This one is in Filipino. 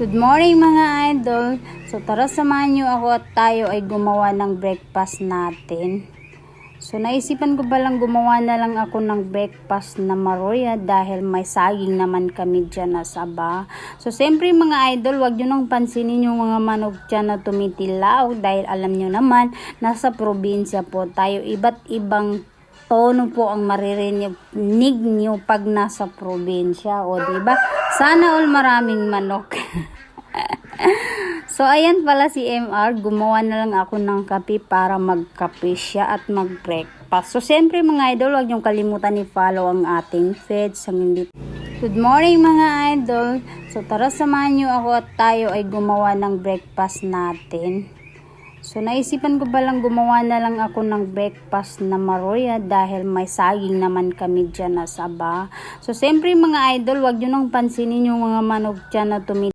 Good morning mga idol. So tara samahan nyo ako at tayo ay gumawa ng breakfast natin. So naisipan ko palang gumawa na lang ako ng breakfast na maroya dahil may saging naman kami dyan na saba. So siyempre mga idol, wag nyo nang pansinin yung mga manok dyan na tumitilaw dahil alam nyo naman nasa probinsya po tayo. Iba't ibang tono po ang maririnig nyo pag nasa probinsya, o diba? Sana all maraming manok. So ayan pala si MR, gumawa na lang ako ng kape para magkape siya at mag-breakfast. So siyempre mga idol, huwag niyong kalimutan i-follow ang ating feeds. Good morning mga idol. So tara samahan niyo ako at tayo ay gumawa ng breakfast natin. So naisipan ko palang gumawa na lang ako ng breakfast na maroya dahil may saging naman kami dyan na saba. So siyempre mga idol, wag nyo nang pansinin yung mga manok dyan na